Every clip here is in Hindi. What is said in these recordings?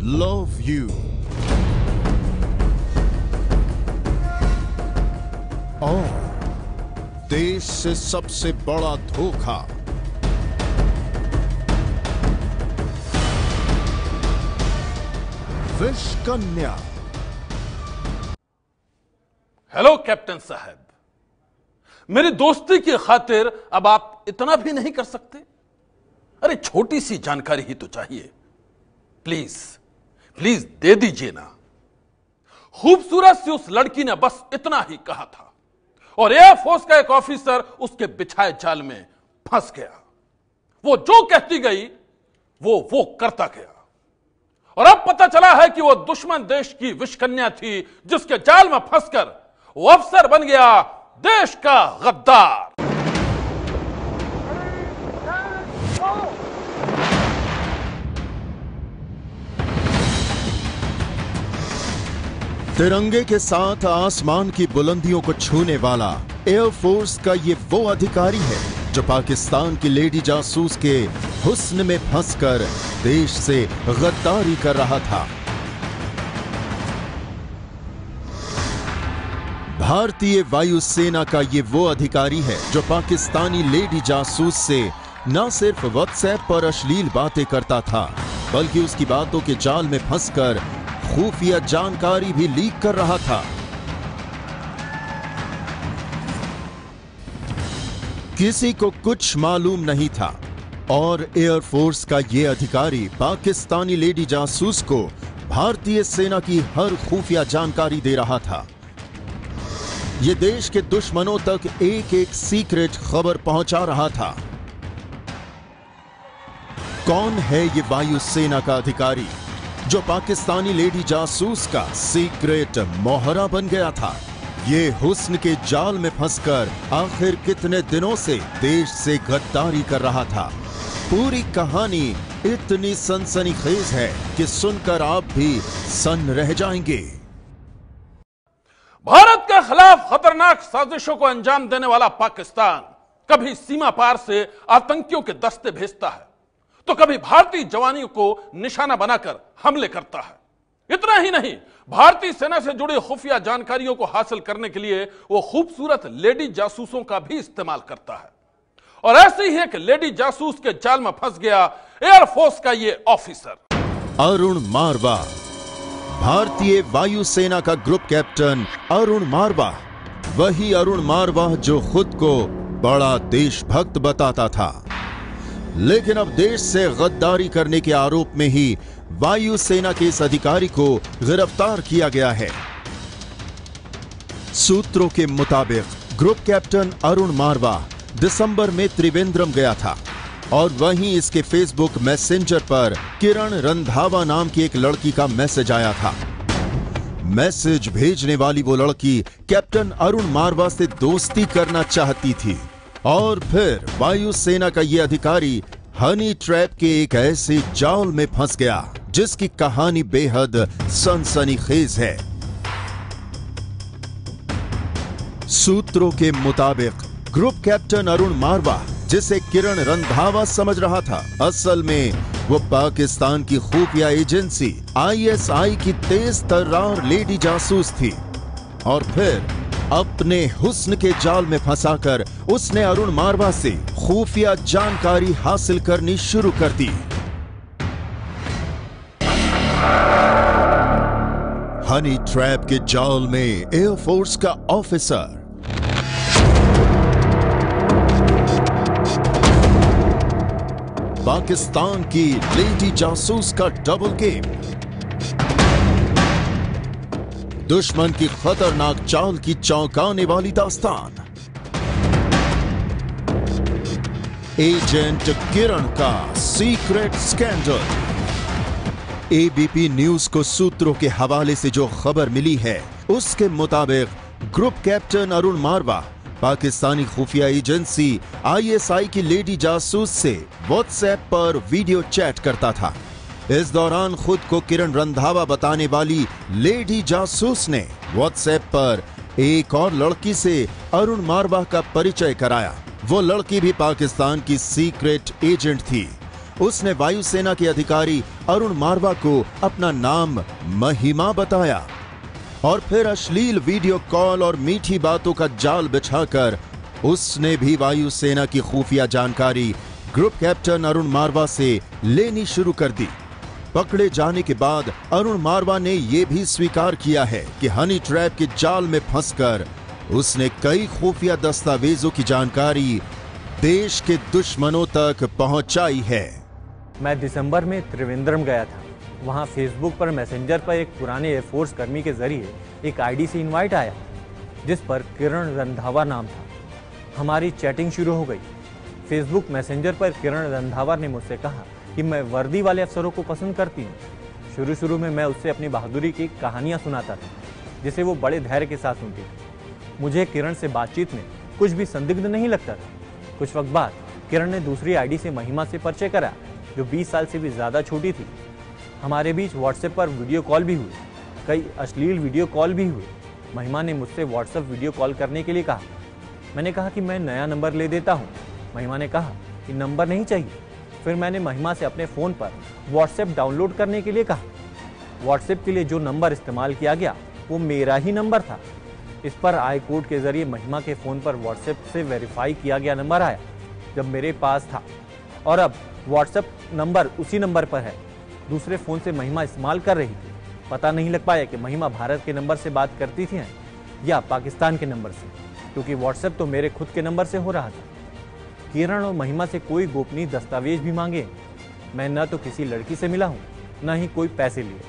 Love you. और देश से सबसे बड़ा धोखा, विष कन्या। हेलो कैप्टन साहब, मेरी दोस्ती की खातिर अब आप इतना भी नहीं कर सकते? अरे छोटी सी जानकारी ही तो चाहिए, प्लीज प्लीज दे दीजिए ना। खूबसूरत सी उस लड़की ने बस इतना ही कहा था और एयरफोर्स का एक ऑफिसर उसके बिछाए जाल में फंस गया। वो जो कहती गई वो करता गया और अब पता चला है कि वो दुश्मन देश की विषकन्या थी, जिसके जाल में फंसकर वो अफसर बन गया देश का गद्दार। तिरंगे के साथ आसमान की बुलंदियों को छूने वाला एयरफोर्स का ये वो अधिकारी है जो पाकिस्तान की लेडी जासूस के हुस्न में फंसकर देश से गद्दारी कर रहा था। भारतीय वायुसेना का ये वो अधिकारी है जो पाकिस्तानी लेडी जासूस से न सिर्फ व्हाट्सएप पर अश्लील बातें करता था, बल्कि उसकी बातों के जाल में फंसकर खुफिया जानकारी भी लीक कर रहा था। किसी को कुछ मालूम नहीं था और एयरफोर्स का यह अधिकारी पाकिस्तानी लेडी जासूस को भारतीय सेना की हर खुफिया जानकारी दे रहा था। यह देश के दुश्मनों तक एक एक सीक्रेट खबर पहुंचा रहा था। कौन है ये वायुसेना का अधिकारी जो पाकिस्तानी लेडी जासूस का सीक्रेट मोहरा बन गया था? ये हुस्न के जाल में फंसकर आखिर कितने दिनों से देश से गद्दारी कर रहा था? पूरी कहानी इतनी सनसनीखेज है कि सुनकर आप भी सन रह जाएंगे। भारत के खिलाफ खतरनाक साजिशों को अंजाम देने वाला पाकिस्तान कभी सीमा पार से आतंकियों के दस्ते भेजता है तो कभी भारतीय जवानों को निशाना बनाकर हमले करता है। इतना ही नहीं, भारतीय सेना से जुड़ी खुफिया जानकारियों को हासिल करने के लिए वो खूबसूरत लेडी जासूसों का भी इस्तेमाल करता है। और ऐसे ही एक लेडी जासूस के जाल में फंस गया एयरफोर्स का ये ऑफिसर अरुण मारवा। भारतीय वायुसेना का ग्रुप कैप्टन अरुण मारवा, वही अरुण मारवा जो खुद को बड़ा देशभक्त बताता था, लेकिन अब देश से गद्दारी करने के आरोप में ही वायुसेना के इस अधिकारी को गिरफ्तार किया गया है। सूत्रों के मुताबिक ग्रुप कैप्टन अरुण मारवा दिसंबर में त्रिवेंद्रम गया था और वहीं इसके फेसबुक मैसेंजर पर किरण रंधावा नाम की एक लड़की का मैसेज आया था। मैसेज भेजने वाली वो लड़की कैप्टन अरुण मारवा से दोस्ती करना चाहती थी और फिर वायुसेना का यह अधिकारी हनी ट्रैप के एक ऐसे जाल में फंस गया जिसकी कहानी बेहद सनसनीखेज है। सूत्रों के मुताबिक ग्रुप कैप्टन अरुण मारवा, जिसे किरण रंधावा समझ रहा था, असल में वो पाकिस्तान की खुफिया एजेंसी ISI की तेज तर्रार लेडी जासूस थी और फिर अपने हुस्न के जाल में फंसाकर उसने अरुण मारवा से खुफिया जानकारी हासिल करनी शुरू कर दी। हनी ट्रैप के जाल में एयरफोर्स का ऑफिसर, पाकिस्तान की लेडी जासूस का डबल गेम, दुश्मन की खतरनाक चाल की चौंकाने वाली दास्तान, एजेंट किरण का सीक्रेट स्कैंडल। ABP न्यूज को सूत्रों के हवाले से जो खबर मिली है उसके मुताबिक ग्रुप कैप्टन अरुण मारवा पाकिस्तानी खुफिया एजेंसी ISI की लेडी जासूस से व्हाट्सएप पर वीडियो चैट करता था। इस दौरान खुद को किरण रंधावा बताने वाली लेडी जासूस ने व्हाट्सएप पर एक और लड़की से अरुण मारवा का परिचय कराया। वो लड़की भी पाकिस्तान की सीक्रेट एजेंट थी उसने वायुसेना के अधिकारी अरुण मारवा को अपना नाम महिमा बताया और फिर अश्लील वीडियो कॉल और मीठी बातों का जाल बिछाकर उसने भी वायुसेना की खुफिया जानकारी ग्रुप कैप्टन अरुण मारवा से लेनी शुरू कर दी। पकड़े जाने के बाद अरुण मारवा ने यह भी स्वीकार किया है कि हनी ट्रैप के जाल में फंसकर उसने कई खुफिया दस्तावेजों की जानकारी देश के दुश्मनों तक पहुंचाई है। मैं दिसंबर में त्रिवेंद्रम गया था। वहां फेसबुक पर मैसेंजर पर एक पुराने एयरफोर्स कर्मी के जरिए एक आईडी से इनवाइट आया जिस पर किरण रंधावा नाम था। हमारी चैटिंग शुरू हो गई। फेसबुक मैसेंजर पर किरण रंधावा ने मुझसे कहा कि मैं वर्दी वाले अफसरों को पसंद करती हूँ। शुरू में मैं उससे अपनी बहादुरी की कहानियाँ सुनाता था जिसे वो बड़े धैर्य के साथ सुनती थी। मुझे किरण से बातचीत में कुछ भी संदिग्ध नहीं लगता था। कुछ वक्त बाद किरण ने दूसरी आईडी से महिमा से परिचय करा जो 20 साल से भी ज़्यादा छोटी थी। हमारे बीच व्हाट्सएप पर वीडियो कॉल भी हुई, कई अश्लील वीडियो कॉल भी हुए। महिमा ने मुझसे व्हाट्सएप वीडियो कॉल करने के लिए कहा। मैंने कहा कि मैं नया नंबर ले देता हूँ। महिमा ने कहा कि नंबर नहीं चाहिए। फिर मैंने महिमा से अपने फ़ोन पर व्हाट्सएप डाउनलोड करने के लिए कहा। व्हाट्सएप के लिए जो नंबर इस्तेमाल किया गया वो मेरा ही नंबर था। इस पर आई कोड के जरिए महिमा के फ़ोन पर व्हाट्सएप से वेरीफाई किया गया नंबर आया जब मेरे पास था और अब व्हाट्सएप नंबर उसी नंबर पर है। दूसरे फ़ोन से महिमा इस्तेमाल कर रही थी। पता नहीं लग पाया कि महिमा भारत के नंबर से बात करती थी या पाकिस्तान के नंबर से, क्योंकि व्हाट्सएप तो मेरे खुद के नंबर से हो रहा था। किरण और महिमा से कोई गोपनीय दस्तावेज भी मांगे। मैं न तो किसी लड़की से मिला हूं, न ही कोई पैसे लिए।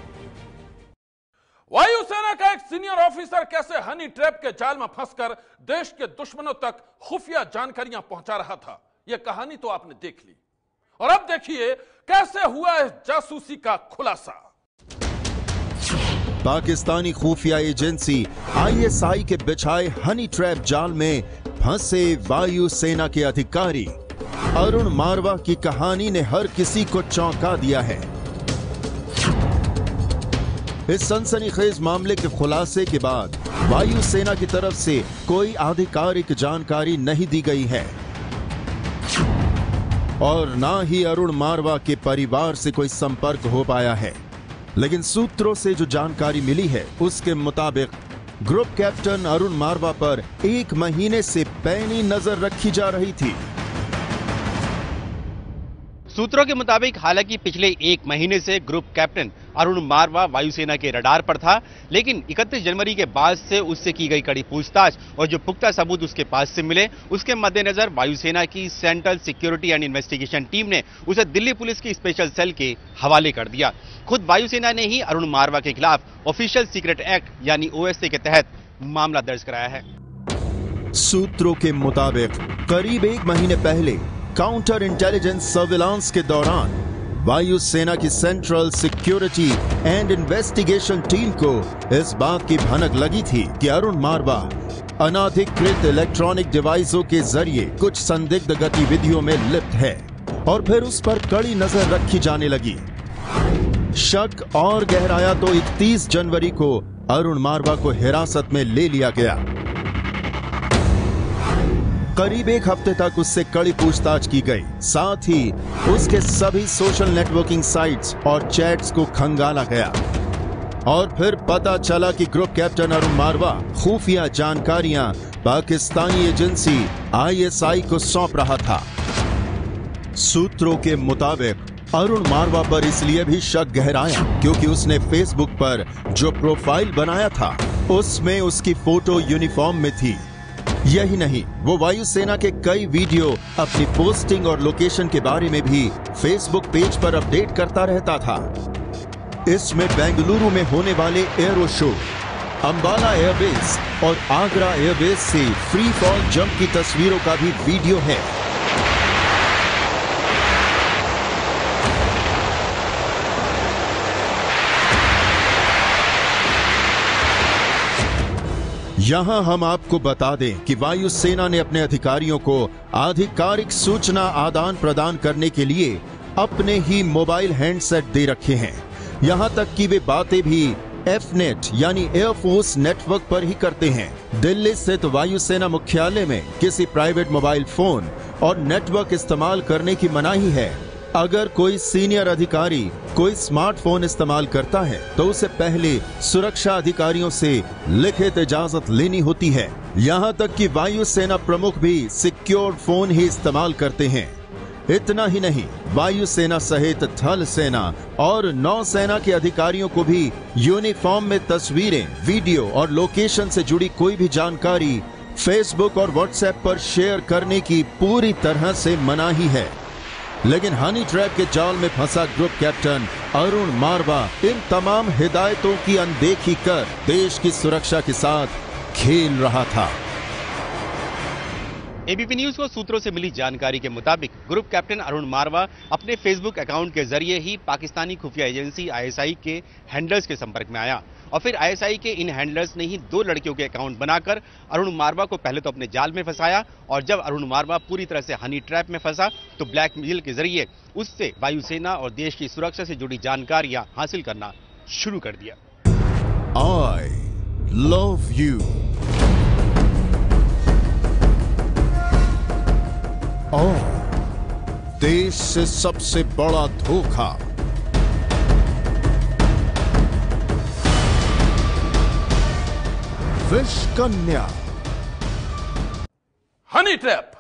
वायुसेना का एक सीनियर ऑफिसर कैसे हनी ट्रैप के जाल में फंसकर देश के दुश्मनों तक खुफिया जानकारियां पहुंचा रहा था, यह कहानी तो आपने देख ली। और अब देखिए कैसे हुआ इस जासूसी का खुलासा। पाकिस्तानी खुफिया एजेंसी आईएसआई के बिछाए हनी ट्रैप जाल में फंसे वायुसेना के अधिकारी अरुण मारवा की कहानी ने हर किसी को चौंका दिया है। इस सनसनीखेज मामले के खुलासे के बाद वायुसेना की तरफ से कोई आधिकारिक जानकारी नहीं दी गई है और ना ही अरुण मारवा के परिवार से कोई संपर्क हो पाया है। लेकिन सूत्रों से जो जानकारी मिली है उसके मुताबिक ग्रुप कैप्टन अरुण मारवा पर 1 महीने से पैनी नजर रखी जा रही थी। सूत्रों के मुताबिक हालांकि पिछले 1 महीने से ग्रुप कैप्टन अरुण मारवा वायुसेना के रडार पर था, लेकिन 31 जनवरी के बाद से उससे की गई कड़ी पूछताछ और जो पुख्ता सबूत उसके पास से मिले उसके मद्देनजर वायुसेना की central security and investigation team ने उसे दिल्ली पुलिस की स्पेशल सेल के हवाले कर दिया। खुद वायुसेना ने ही अरुण मारवा के खिलाफ ऑफिशियल सीक्रेट एक्ट यानी ओएसए के तहत मामला दर्ज कराया है। सूत्रों के मुताबिक करीब 1 महीने पहले काउंटर इंटेलिजेंस सर्विलांस के दौरान वायुसेना की central security and investigation team को इस बात की भनक लगी थी कि अरुण मारवा अनाधिकृत इलेक्ट्रॉनिक डिवाइसों के जरिए कुछ संदिग्ध गतिविधियों में लिप्त है और फिर उस पर कड़ी नजर रखी जाने लगी। शक और गहराया तो 31 जनवरी को अरुण मारवा को हिरासत में ले लिया गया। करीब 1 हफ्ते तक उससे कड़ी पूछताछ की गई। साथ ही उसके सभी सोशल नेटवर्किंग साइट्स और चैट्स को खंगाला गया और फिर पता चला कि ग्रुप कैप्टन अरुण मारवा खुफिया जानकारियां पाकिस्तानी एजेंसी आईएसआई को सौंप रहा था। सूत्रों के मुताबिक अरुण मारवा पर इसलिए भी शक गहराया क्योंकि उसने फेसबुक पर जो प्रोफाइल बनाया था उसमें उसकी फोटो यूनिफॉर्म में थी। यही नहीं, वो वायुसेना के कई वीडियो अपनी पोस्टिंग और लोकेशन के बारे में भी फेसबुक पेज पर अपडेट करता रहता था। इसमें बेंगलुरु में होने वाले एयरो शो, अंबाला एयरबेस और आगरा एयरबेस से फ्री फॉल जंप की तस्वीरों का भी वीडियो है। यहां हम आपको बता दें कि वायुसेना ने अपने अधिकारियों को आधिकारिक सूचना आदान प्रदान करने के लिए अपने ही मोबाइल हैंडसेट दे रखे हैं। यहां तक कि वे बातें भी एफनेट यानी एयरफोर्स नेटवर्क पर ही करते हैं। दिल्ली स्थित वायुसेना मुख्यालय में किसी प्राइवेट मोबाइल फोन और नेटवर्क इस्तेमाल करने की मनाही है। अगर कोई सीनियर अधिकारी कोई स्मार्टफोन इस्तेमाल करता है तो उसे पहले सुरक्षा अधिकारियों से लिखित इजाजत लेनी होती है। यहाँ तक कि वायुसेना प्रमुख भी सिक्योर्ड फोन ही इस्तेमाल करते हैं। इतना ही नहीं, वायुसेना सहित थल सेना और नौसेना के अधिकारियों को भी यूनिफॉर्म में तस्वीरें, वीडियो और लोकेशन से जुड़ी कोई भी जानकारी फेसबुक और व्हाट्सएप पर शेयर करने की पूरी तरह से मनाही है। लेकिन हनी ट्रैप के जाल में फंसा ग्रुप कैप्टन अरुण मारवा इन तमाम हिदायतों की अनदेखी कर देश की सुरक्षा के साथ खेल रहा था। एबीपी न्यूज को सूत्रों से मिली जानकारी के मुताबिक ग्रुप कैप्टन अरुण मारवा अपने फेसबुक अकाउंट के जरिए ही पाकिस्तानी खुफिया एजेंसी आईएसआई के हैंडलर्स के संपर्क में आया और फिर आईएसआई के इन हैंडलर्स ने ही 2 लड़कियों के अकाउंट बनाकर अरुण मारवा को पहले तो अपने जाल में फंसाया और जब अरुण मारवा पूरी तरह से हनी ट्रैप में फंसा तो ब्लैकमेल के जरिए उससे वायुसेना और देश की सुरक्षा से जुड़ी जानकारियां हासिल करना शुरू कर दिया। I love you और देश से सबसे बड़ा धोखा, विश कन्या। हनी ट्रैप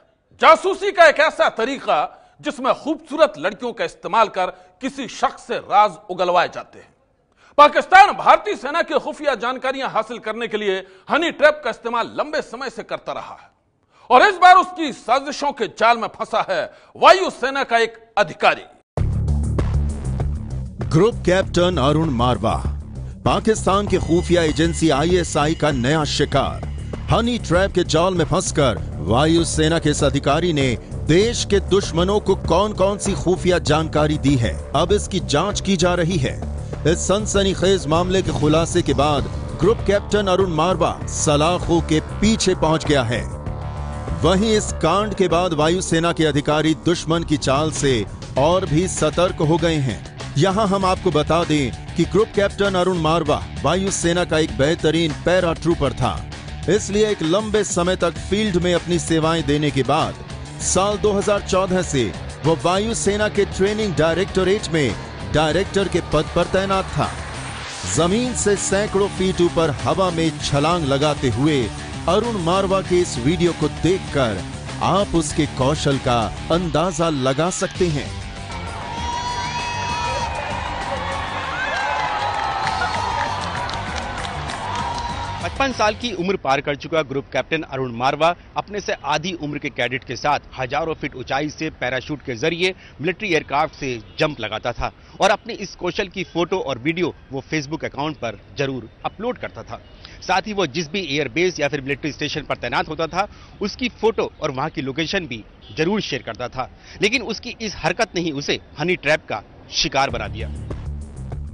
जासूसी का एक ऐसा तरीका जिसमें खूबसूरत लड़कियों का इस्तेमाल कर किसी शख्स से राज उगलवाए जाते हैं। पाकिस्तान भारतीय सेना की खुफिया जानकारियां हासिल करने के लिए हनी ट्रैप का इस्तेमाल लंबे समय से करता रहा है और इस बार उसकी साजिशों के जाल में फंसा है वायुसेना का एक अधिकारी। ग्रुप कैप्टन अरुण मारवा पाकिस्तान की खुफिया एजेंसी आईएसआई का नया शिकार। हनी ट्रैप के जाल में फंसकर वायुसेना के इस अधिकारी ने देश के दुश्मनों को कौन कौन सी खुफिया जानकारी दी है, अब इसकी जांच की जा रही है। इस सनसनीखेज मामले के खुलासे के बाद ग्रुप कैप्टन अरुण मारवा सलाखों के पीछे पहुंच गया है। वहीं इस कांड के बाद वायुसेना के अधिकारी दुश्मन की चाल से और भी सतर्क हो गए हैं। यहां हम आपको बता दें कि ग्रुप कैप्टन अरुण मारवा वायुसेना का एक बेहतरीन पैरा ट्रूपर था, इसलिए एक लंबे समय तक फील्ड में अपनी सेवाएं देने के बाद साल 2014 से वो वायुसेना के ट्रेनिंग डायरेक्टोरेट में डायरेक्टर के पद पर तैनात था। जमीन से सैकड़ों फीट ऊपर हवा में छलांग लगाते हुए अरुण मारवा के इस वीडियो को देखकर आप उसके कौशल का अंदाजा लगा सकते हैं। 55 साल की उम्र पार कर चुका ग्रुप कैप्टन अरुण मारवा अपने से आधी उम्र के कैडेट के साथ हजारों फीट ऊंचाई से पैराशूट के जरिए मिलिट्री एयरक्राफ्ट से जंप लगाता था और अपने इस कौशल की फोटो और वीडियो वो फेसबुक अकाउंट पर जरूर अपलोड करता था। साथ ही वो जिस भी एयरबेस या फिर मिलिट्री स्टेशन पर तैनात होता था उसकी फोटो और वहां की लोकेशन भी जरूर शेयर करता था। लेकिन उसकी इस हरकत ने ही उसे हनी ट्रैप का शिकार बना दिया।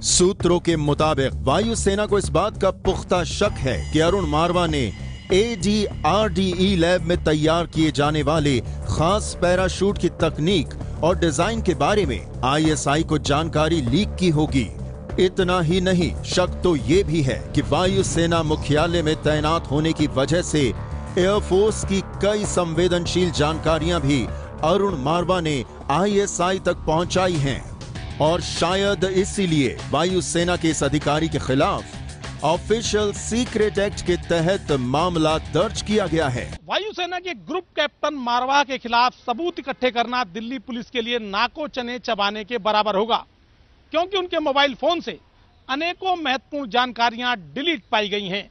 सूत्रों के मुताबिक वायुसेना को इस बात का पुख्ता शक है कि अरुण मारवा ने ADRDE लैब में तैयार किए जाने वाले खास पैराशूट की तकनीक और डिजाइन के बारे में ISI को जानकारी लीक की होगी। इतना ही नहीं, शक तो ये भी है कि वायुसेना मुख्यालय में तैनात होने की वजह से एयरफोर्स की कई संवेदनशील जानकारियां भी अरुण मारवा ने ISI तक पहुंचाई हैं और शायद इसीलिए वायुसेना के इस अधिकारी के खिलाफ ऑफिशियल सीक्रेट एक्ट के तहत मामला दर्ज किया गया है। वायुसेना के ग्रुप कैप्टन मारवा के खिलाफ सबूत इकट्ठे करना दिल्ली पुलिस के लिए नाको चने चबाने के बराबर होगा, क्योंकि उनके मोबाइल फोन से अनेकों महत्वपूर्ण जानकारियां डिलीट पाई गई हैं,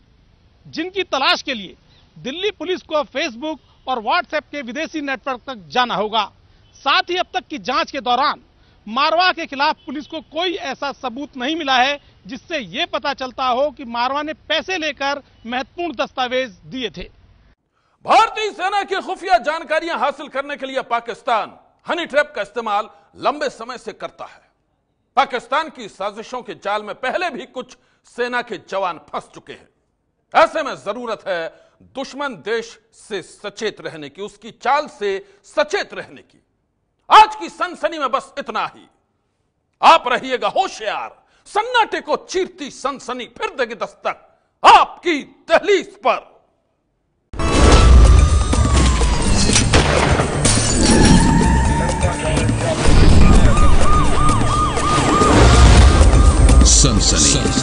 जिनकी तलाश के लिए दिल्ली पुलिस को फेसबुक और व्हाट्सएप के विदेशी नेटवर्क तक जाना होगा। साथ ही अब तक की जांच के दौरान मारवा के खिलाफ पुलिस को कोई ऐसा सबूत नहीं मिला है जिससे यह पता चलता हो कि मारवा ने पैसे लेकर महत्वपूर्ण दस्तावेज दिए थे। भारतीय सेना की खुफिया जानकारियां हासिल करने के लिए पाकिस्तान हनी ट्रैप का इस्तेमाल लंबे समय से करता है। पाकिस्तान की साजिशों के जाल में पहले भी कुछ सेना के जवान फंस चुके हैं। ऐसे में जरूरत है दुश्मन देश से सचेत रहने की, उसकी चाल से सचेत रहने की। आज की सनसनी में बस इतना ही। आप रहिएगा होशियार, सन्नाटे को चीरती सनसनी फिर देगी दस्तक आपकी दहलीज पर।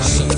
Session.